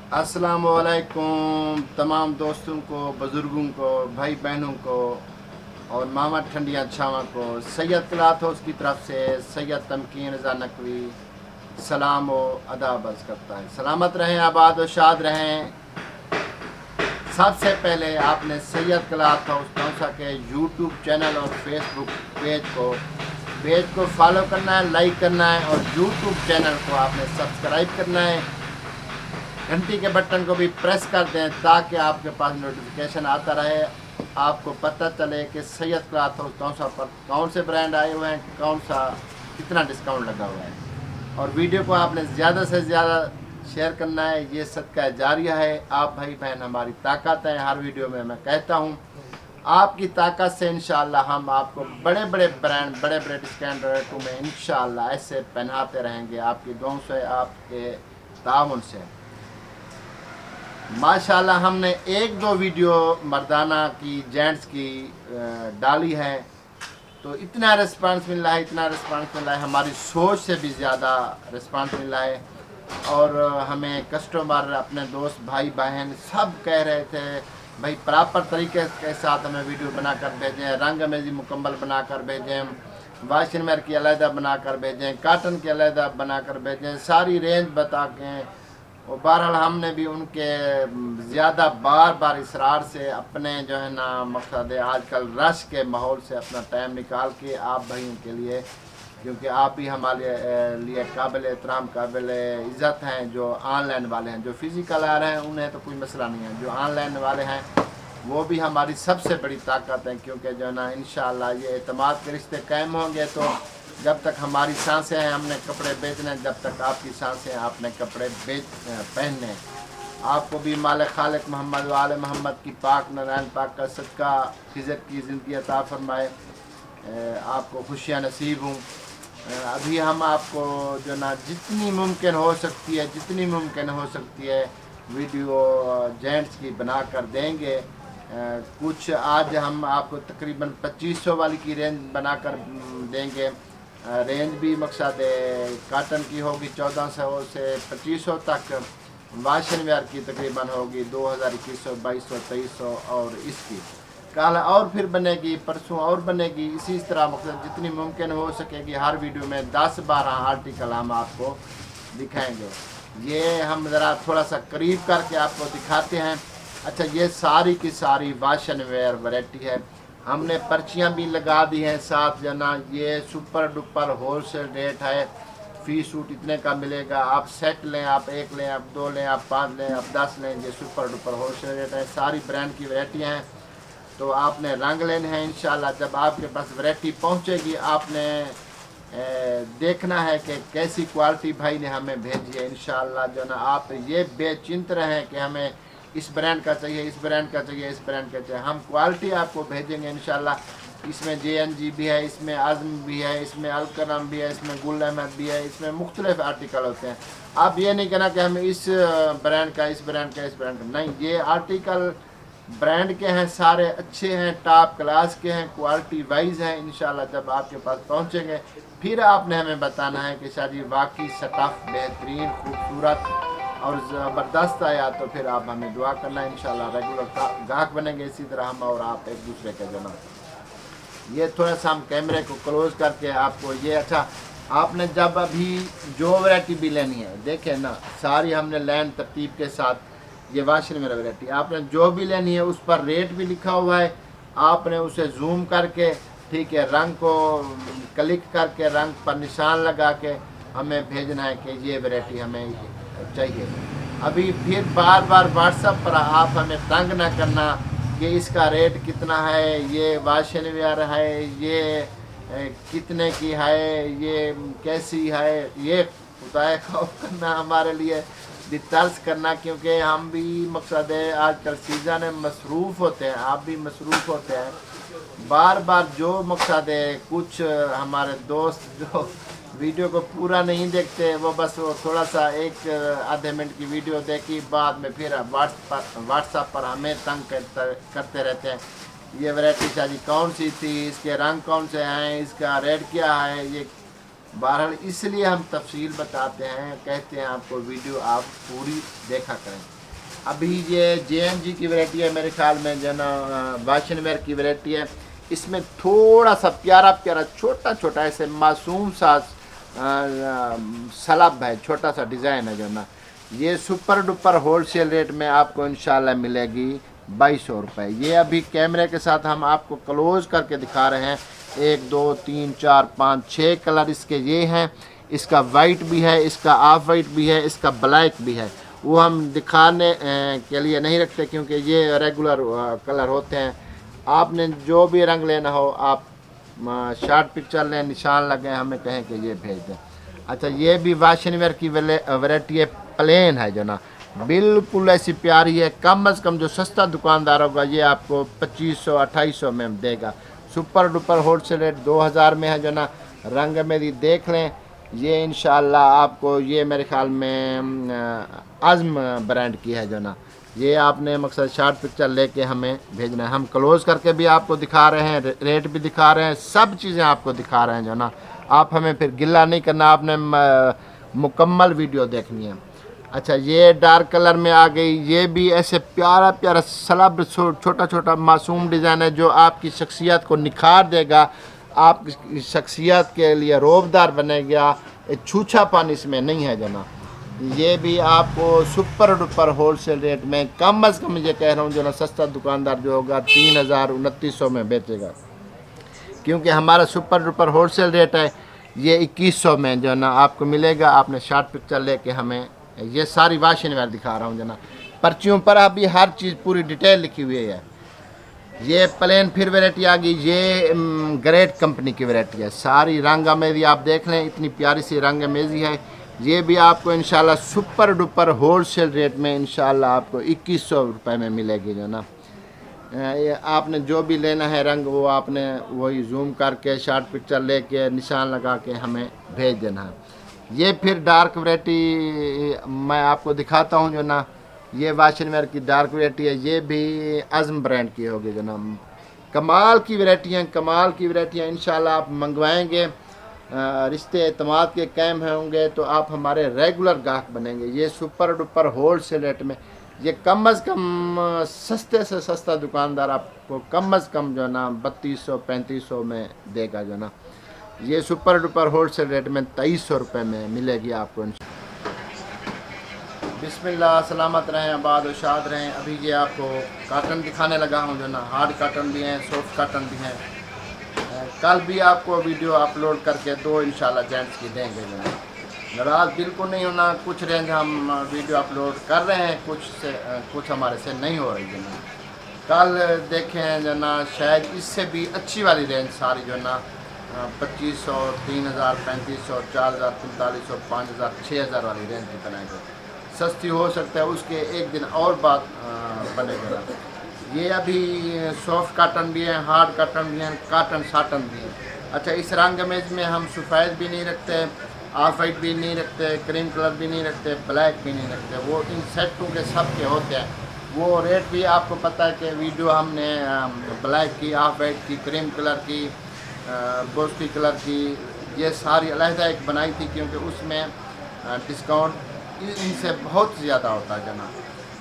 अस्सलामुअलैकुम तमाम दोस्तों को, बुज़ुर्गों को, भाई बहनों को और मामा ठंडिया छावा को सैयद क्लॉथ हाउस की तरफ से सैयद तमकीन रज़ा नकवी सलाम व अदाब अर्ज़ करता है। सलामत रहें, आबाद व शाद रहें। सबसे पहले आपने सैयद क्लॉथ हाउस तौसा के यूट्यूब चैनल और फेसबुक पेज को फॉलो करना है, लाइक करना है और यूट्यूब चैनल को आपने सब्सक्राइब करना है। घंटी के बटन को भी प्रेस कर दें ताकि आपके पास नोटिफिकेशन आता रहे, आपको पता चले कि सैयद क्लॉथ हाउस तौसा पर कौन से ब्रांड आए हुए हैं, कौन सा कितना डिस्काउंट लगा हुआ है। और वीडियो को आपने ज़्यादा से ज़्यादा शेयर करना है। ये सदका जारिया है। आप भाई बहन हमारी ताकत है। हर वीडियो में मैं कहता हूँ आपकी ताकत से इंशाअल्लाह हम आपको बड़े बड़े ब्रांड, बड़े बड़े डिस्काउंट रेटों में इंशाअल्लाह ऐसे पहनाते रहेंगे, आपकी दुआओं से, आपके ताउन से। माशाल्लाह हमने एक दो वीडियो मर्दाना की, जेंट्स की डाली है तो इतना रिस्पांस मिल रहा है, इतना रिस्पांस मिल रहा है, हमारी सोच से भी ज़्यादा रिस्पांस मिल रहा है। और हमें कस्टमर, अपने दोस्त, भाई बहन सब कह रहे थे भाई प्रॉपर तरीके के साथ हमें वीडियो बनाकर भेजें, रंग अमेजी मुकम्मल बनाकर भेजें, वाशनवेयर की अलहदा बनाकर भेजें, काटन की अलहदा बनाकर भेजें, सारी रेंज बता के। और बहरहाल हमने भी उनके ज़्यादा बार इसरार से अपने जो है ना मकसद है आजकल रश के माहौल से अपना टाइम निकाल के आप भाइयों के लिए, क्योंकि आप ही हमारे लिए काबिल एहतराम, काबिल इज़्ज़त हैं। जो ऑनलाइन वाले हैं, जो फिज़िकल आ रहे हैं उन्हें तो कोई मसला नहीं है, जो ऑनलाइन वाले हैं वो भी हमारी सबसे बड़ी ताकत है। क्योंकि जो है ना इंशाअल्लाह ये एतमाद के रिश्ते कायम होंगे तो जब तक हमारी सांसें हैं हमने कपड़े बेचने, जब तक आपकी सांसें हैं आपने कपड़े पहनने। आपको भी माल खालिक मोहम्मद वाले मोहम्मद की पाक नारायण पाक का सदका खिज़त की ज़िंदगी अता फरमाए, आपको खुशियाँ नसीब हों। अभी हम आपको जो ना जितनी मुमकिन हो सकती है, जितनी मुमकिन हो सकती है वीडियो जेंट्स की बना कर देंगे। कुछ आज हम आपको तकरीबन 2500 वाली की रेंज बनाकर देंगे। रेंज भी मकसद काटन की होगी 1400 से 2500 तक, वाशनवेयर की तकरीबन होगी 2000, 2100, 2200, 2300 और इसकी कल और फिर बनेगी, परसों और बनेगी। इसी तरह मकसद जितनी मुमकिन हो सकेगी हर वीडियो में 10-12 आर्टिकल हम आपको दिखाएंगे। ये हम ज़रा थोड़ा सा करीब करके आपको दिखाते हैं। अच्छा, ये सारी की सारी वाशनवेयर वैरायटी है, हमने पर्चियाँ भी लगा दी हैं साथ जना। ये सुपर डुपर होलसेल रेट है, फी सूट इतने का मिलेगा। आप सेट लें, आप एक लें, आप दो लें, आप 5 लें, आप 10 लें, ये सुपर डुपर होलसेल रेट है। सारी ब्रांड की वैरायटियाँ हैं तो आपने रंग लेने हैं इंशाल्लाह। जब आपके पास वैरायटी पहुंचेगी आपने देखना है कि कैसी क्वालिटी भाई ने हमें भेजी है। इंशाल्लाह जो ना आप ये बेचिंत रहें कि हमें इस ब्रांड का चाहिए, इस ब्रांड का चाहिए, इस ब्रांड का चाहिए। हम क्वालिटी आपको भेजेंगे इंशाल्लाह। इसमें JNG भी है, इसमें आज़म भी है, इसमें अलकरम भी है, इसमें गुल अहमद भी है, इसमें मुख्तलिफ आर्टिकल होते हैं। आप ये नहीं कहना कि हमें इस ब्रांड का, इस ब्रांड का, इस ब्रांड का, नहीं। ये आर्टिकल ब्रांड के हैं, सारे अच्छे हैं, टॉप क्लास के हैं, क्वालिटी वाइज हैं। इंशाल्लाह जब आपके पास पहुंचेंगे फिर आपने हमें बताना है कि शायद ये वाकई स्टफ़ बेहतरीन, खूबसूरत और ज़बरदस्त आया तो फिर आप हमें दुआ करना है। इंशाल्लाह रेगुलर गाहक बनेंगे इसी तरह हम और आप एक दूसरे के जना। ये थोड़ा सा हम कैमरे को क्लोज करके आपको ये, अच्छा आपने जब अभी जो वैरायटी भी लेनी है देखें ना, सारी हमने लाइन तरतीब के साथ ये वाशनवेयर वैरायटी आपने जो भी लेनी है उस पर रेट भी लिखा हुआ है। आपने उसे जूम करके, ठीक है, रंग को क्लिक करके रंग पर निशान लगा के हमें भेजना है कि ये वैरायटी हमें चाहिए। अभी फिर बार व्हाट्सएप पर आप हमें तंग ना करना कि इसका रेट कितना है, ये वाशनवेयर है, ये कितने की है, ये कैसी है, ये खुदा खौफ करना हमारे लिए तर्स करना। क्योंकि हम भी मकसद है आजकल सीज़न है, मसरूफ़ होते हैं, आप भी मसरूफ़ होते हैं। बार जो मकसद है, कुछ हमारे दोस्त जो वीडियो को पूरा नहीं देखते, वो बस वो थोड़ा सा एक आधे मिनट की वीडियो देखी, बाद में फिर व्हाट्सएप पर हमें तंग करते रहते हैं। ये वैरायटी शादी कौन सी थी, इसके रंग कौन से हैं, इसका रेट क्या है। ये बहरहाल इसलिए हम तफसील बताते हैं, कहते हैं आपको वीडियो आप पूरी देखा करें। अभी ये JNG की वैरायटी है, मेरे ख्याल में जो ना वाशन वेयर की वैरायटी है। इसमें थोड़ा सा प्यारा प्यारा छोटा छोटा ऐसे मासूम सा सलब है, छोटा सा डिज़ाइन है जो ना। ये सुपर डुपर होलसेल रेट में आपको इंशाल्लाह मिलेगी 2200 रुपये। ये अभी कैमरे के साथ हम आपको क्लोज करके दिखा रहे हैं। 1 2 3 4 5 6 कलर इसके ये हैं। इसका वाइट भी है, इसका ऑफ वाइट भी है, इसका ब्लैक भी है। वो हम दिखाने के लिए नहीं रखते क्योंकि ये रेगुलर कलर होते हैं। आपने जो भी रंग लेना हो आप शार्ट पिक्चर लें, निशान लगे, हमें कहें कि ये भेज दें। अच्छा, ये भी वाशन वेयर की वैरायटी है, प्लेन है जो ना, बिल्कुल ऐसी प्यारी है। कम से कम जो सस्ता दुकानदार होगा ये आपको 2500-2800 में देगा। सुपर डुपर होलसेल रेट 2000 में है जो ना। रंग मेरी देख लें, ये इंशाल्लाह आपको, ये मेरे ख्याल में आज़म ब्रांड की है जो ना। ये आपने मकसद शार्ट पिक्चर लेके हमें भेजना है। हम क्लोज करके भी आपको दिखा रहे हैं, रेट भी दिखा रहे हैं, सब चीज़ें आपको दिखा रहे हैं जो ना। आप हमें फिर गिल्ला नहीं करना, आपने मुकम्मल वीडियो देखनी है। अच्छा, ये डार्क कलर में आ गई। ये भी ऐसे प्यारा प्यारा सलब छोटा छोटा मासूम डिज़ाइन है जो आपकी शख्सियत को निखार देगा, आपकी शख्सियत के लिए रोबदार बनेगा। छूछापन इसमें नहीं है जना। ये भी आपको सुपर डुपर होलसेल रेट में, कम से कम ये कह रहा हूँ जो ना, सस्ता दुकानदार जो होगा 3000-2900 में बेचेगा। क्योंकि हमारा सुपर डुपर होलसेल रेट है ये 2100 में जो ना आपको मिलेगा। आपने शार्ट पिक्चर लेके हमें, ये सारी वाशन वेयर दिखा रहा हूँ जना। पर्चियों पर अभी हर चीज़ पूरी डिटेल लिखी हुई है। ये प्लेन फिर वैरायटी आ गई। ये ग्रेट कंपनी की वैरायटी है। सारी रंग अमेज़ी आप देख लें, इतनी प्यारी सी रंग अमेज़ी है। ये भी आपको इंशाल्लाह सुपर डुपर होलसेल रेट में इंशाल्लाह आपको 2100 रुपये में मिलेगी जो ना। ये आपने जो भी लेना है रंग, वो आपने वही जूम करके शार्ट पिक्चर लेके निशान लगा के हमें भेज देना है। ये फिर डार्क वैरायटी मैं आपको दिखाता हूँ जो ना। ये वाशन वेयर की डार्क वैरायटी है। ये भी आज़म ब्रांड की होगी जो ना। कमाल की वैरायटियाँ, कमाल की वैरायटियाँ इंशाल्लाह आप मंगवाएंगे, रिश्ते एतमाद के कायम होंगे तो आप हमारे रेगुलर गाहक बनेंगे। ये सुपर डुपर होलसेल रेट में, ये कम से कम सस्ते से सस्ता दुकानदार आपको कम से कम जो ना 3200-3500 में देगा जो ना। ये सुपर डुपर होलसेल रेट में 2300 रुपये में मिलेगी आपको। बिस्मिल्लाह, सलामत रहें, आबाद और शाद रहें। अभी ये आपको काटन दिखाने लगा हूँ जो ना। हार्ड काटन भी हैं, सॉफ्ट काटन भी हैं। कल भी आपको वीडियो अपलोड करके 2 इंशाल्लाह जेंट्स की देंगे जो ना। नाराज़ बिल्कुल नहीं होना। कुछ रेंज हम वीडियो अपलोड कर रहे हैं, कुछ हमारे से नहीं हो रही जो ना। कल देखें जो ना, शायद इससे भी अच्छी वाली रेंज सारी जो ना 2500, 3000, 3500, 4000, 4500, 5000, 6000 वाली रेंज की बनाएंगे। सस्ती हो सकता है, उसके एक दिन और बाद बनेगा। ये अभी सॉफ्ट काटन भी है, हार्ड काटन भी है, काटन साटन भी है। अच्छा, इस रंग में हम सफ़ेद भी नहीं रखते, ऑफ वाइट भी नहीं रखते, क्रीम कलर भी नहीं रखते, ब्लैक भी नहीं रखते। वो इन सेटों के सब के होते हैं। वो रेट भी आपको पता है कि वीडियो हमने ब्लैक की, ऑफ वाइट की, क्रीम कलर की, गोश्ती कलर की, ये सारी अलहदा एक बनाई थी क्योंकि उसमें डिस्काउंट इनसे बहुत ज़्यादा होता है जना।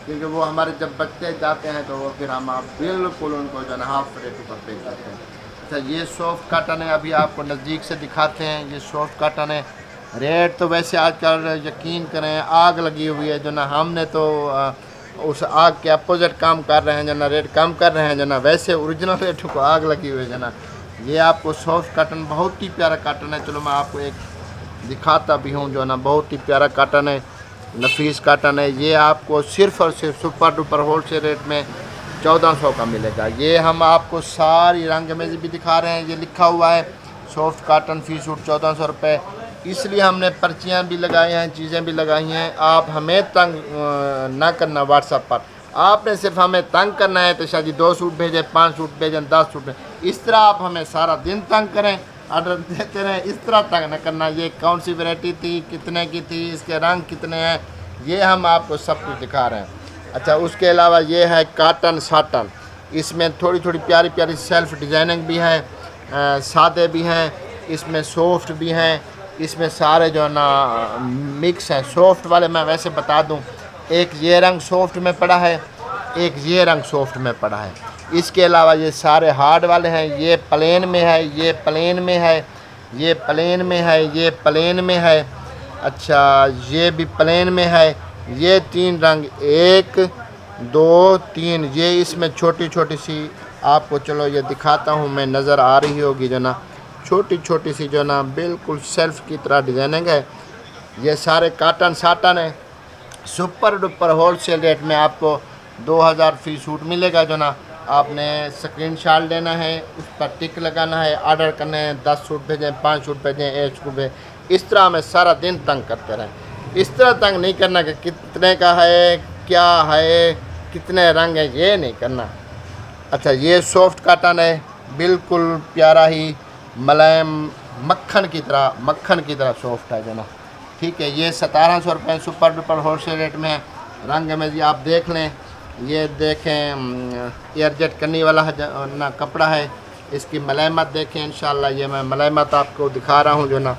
क्योंकि वो हमारे जब बच्चे जाते हैं तो वो फिर हम आप बिल्कुल उनको जो है हाफ रेट पर पे करते हैं। अच्छा, ये सॉफ्ट काटन है, अभी आपको नज़दीक से दिखाते हैं। ये सॉफ्ट काटन है। रेट तो वैसे आजकल यकीन करें आग लगी हुई है जो ना। हमने तो उस आग के अपोजिट काम कर रहे हैं जना, रेट कम कर रहे हैं जना। वैसे ओरिजिनल रेट को आग लगी हुई है जना। ये आपको सॉफ्ट काटन, बहुत ही प्यारा काटन है। चलो मैं आपको एक दिखाता भी हूँ जो ना। बहुत ही प्यारा काटन है, नफीस काटन है। ये आपको सिर्फ़ और सिर्फ सुपर डुपर होलसेल रेट में 1400 का मिलेगा। ये हम आपको सारी रंग में भी दिखा रहे हैं। ये लिखा हुआ है सॉफ्ट काटन फी सूट 1400 रुपये। इसलिए हमने पर्चियाँ भी लगाई हैं, चीज़ें भी लगाई हैं। आप हमें तंग ना करना व्हाट्सएप पर। आपने सिर्फ हमें तंग करना है तो शायद 2 सूट भेजें, 5 सूट भेजें, 10 सूट भेजें। इस तरह आप हमें सारा दिन तंग करें, ऑर्डर देते रहें, इस तरह तंग न करना। ये कौन सी वैरायटी थी, कितने की थी, इसके रंग कितने हैं, ये हम आपको सब कुछ दिखा रहे हैं। अच्छा, उसके अलावा ये है काटन साटन। इसमें थोड़ी थोड़ी प्यारी प्यारी सेल्फ डिज़ाइनिंग भी है, सादे भी हैं, इसमें सॉफ्ट भी हैं। इसमें सारे जो है ना मिक्स हैं। सॉफ्ट वाले मैं वैसे बता दूं एक ये रंग सॉफ्ट में पड़ा है, एक ये रंग सॉफ्ट में पड़ा है। इसके अलावा ये सारे हार्ड वाले हैं। ये प्लेन में है, ये प्लेन में है, ये प्लेन में है, ये प्लेन में है। अच्छा, ये भी प्लेन में है। ये 3 रंग 1 2 3, ये इसमें छोटी छोटी सी आपको चलो ये दिखाता हूँ मैं, नज़र आ रही होगी जो ना, छोटी छोटी सी जो ना बिल्कुल सेल्फ की तरह डिज़ाइनिंग है। ये सारे काटन साटन है। सुपर डुपर होलसेल रेट में आपको 2000 फी सूट मिलेगा जो ना। आपने स्क्रीनशॉट लेना है, उस पर टिक लगाना है, ऑर्डर करना है, 10 सूट भेजें, 5 सूट भेजें, 1 सूट भेजें। इस तरह में सारा दिन तंग करते रहें। इस तरह तंग नहीं करना कि कितने का है, क्या है, कितने रंग है, ये नहीं करना। अच्छा, ये सॉफ्ट काटन है, बिल्कुल प्यारा ही मुलायम मक्खन की तरह सॉफ्ट है जो ना। ठीक है, ये 1700 रुपये सुपर डुपर होलसेल रेट में है। रंग में जी आप देख लें, ये देखें एयरजेट करने वाला ना कपड़ा है। इसकी मलामत देखें इंशाल्लाह। ये मैं मलामत आपको दिखा रहा हूँ जो ना,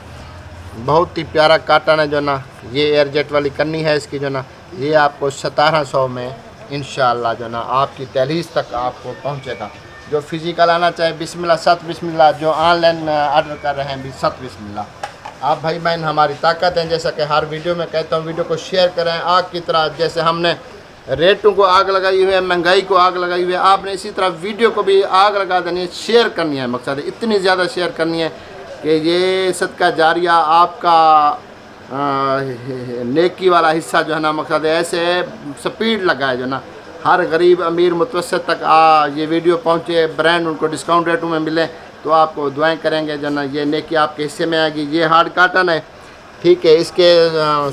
बहुत ही प्यारा काटन है जो ना। ये एयरजेट वाली करनी है इसकी जो ना। ये आपको 1700 में इंशाल्लाह जो ना आपकी तहरीस तक आपको पहुँचेगा। जो फिज़िकल आना चाहे बिस्मिल्लाह, सत बिस्मिल्लाह। जो ऑनलाइन ऑर्डर कर रहे हैं भी सत बिस्मिल्लाह। आप भाई बहन हमारी ताकत हैं, जैसा कि हर वीडियो में कहता हूँ, वीडियो को शेयर करें आग की तरह। जैसे हमने रेटों को आग लगाई हुई है, महंगाई को आग लगाई हुई है, आपने इसी तरह वीडियो को भी आग लगा देनी है, शेयर करनी है। मकसद है इतनी ज़्यादा शेयर करनी है कि ये सदका जारिया आपका नेकी वाला हिस्सा जो है ना, मकसद है ऐसे स्पीड लगाए जो ना, हर गरीब अमीर मुतवसत तक ये वीडियो पहुँचे, ब्रांड उनको डिस्काउंट रेटों में मिले, तो आपको दुआएं करेंगे जो ना, ये नेकी आपके हिस्से में आएगी। ये हार्ड काटन है, ठीक है। इसके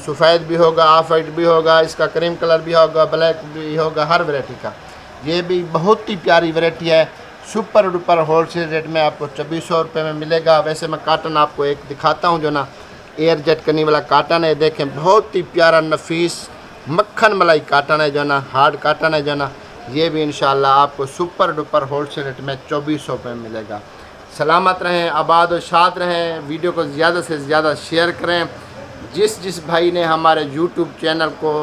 सफ़ेद भी होगा, ऑफ वाइट भी होगा, इसका क्रीम कलर भी होगा, ब्लैक भी होगा, हर वैरायटी का। ये भी बहुत ही प्यारी वैरायटी है। सुपर डुपर होलसेल रेट में आपको 2400 रुपये में मिलेगा। वैसे मैं काटन आपको एक दिखाता हूँ जो ना, एयर जेट करने वाला काटन है। देखें, बहुत ही प्यारा नफीस मक्खन मलाई काटन है जो ना, हार्ड काटन है जो ना। ये भी इंशाल्लाह आपको सुपर डुपर होलसेल रेट में 2400 रुपये में मिलेगा। सलामत रहें, आबाद और शाद रहें। वीडियो को ज़्यादा से ज़्यादा शेयर करें। जिस भाई ने हमारे यूट्यूब चैनल को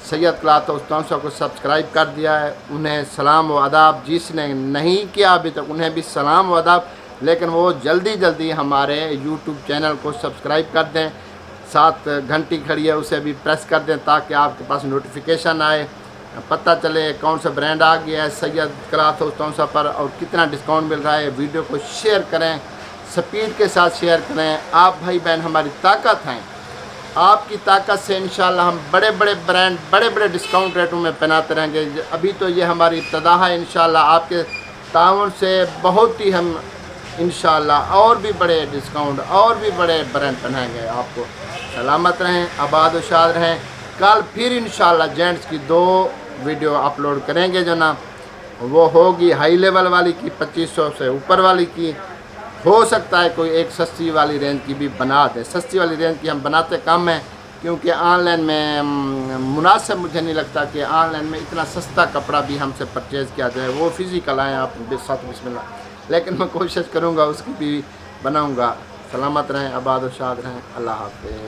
सैयद क्लॉथ हाउस को सब्सक्राइब कर दिया है, उन्हें सलाम व आदाब। जिसने नहीं किया अभी तक, उन्हें भी सलाम व आदाब। लेकिन वो जल्दी हमारे यूट्यूब चैनल को सब्सक्राइब कर दें, साथ घंटी खड़ी है उसे भी प्रेस कर दें, ताकि आपके पास नोटिफिकेशन आए, पता चले कौन सा ब्रांड आ गया है सैयद क्लॉथ हाउस पर और कितना डिस्काउंट मिल रहा है। वीडियो को शेयर करें, स्पीड के साथ शेयर करें। आप भाई बहन हमारी ताकत हैं। आपकी ताकत से इंशाल्लाह हम बड़े बड़े ब्रांड बड़े बड़े डिस्काउंट रेटों में पहनाते रहेंगे। अभी तो ये हमारी इब्तदा है। इंशाल्लाह आपके ताउन से बहुत ही हम इंशाल्लाह और भी बड़े डिस्काउंट और भी बड़े ब्रांड पहनाएंगे आपको। सलामत रहें, आबाद और शाद रहें। कल फिर इंशाल्लाह जेंट्स की 2 वीडियो अपलोड करेंगे जो ना, वो होगी हाई लेवल वाली की, 2500 से ऊपर वाली की। हो सकता है कोई एक सस्ती वाली रेंज की भी बना दे। सस्ती वाली रेंज की हम बनाते कम हैं, क्योंकि ऑनलाइन में मुनासिब मुझे नहीं लगता कि ऑनलाइन में इतना सस्ता कपड़ा भी हमसे परचेज़ किया जाए। वो फिज़िकल आए आप साथ बिस्मिल्लाह, लेकिन मैं कोशिश करूँगा उसकी भी बनाऊँगा। सलामत रहें, आबाद और शाद रहें। अल्लाह हाफ़िज़।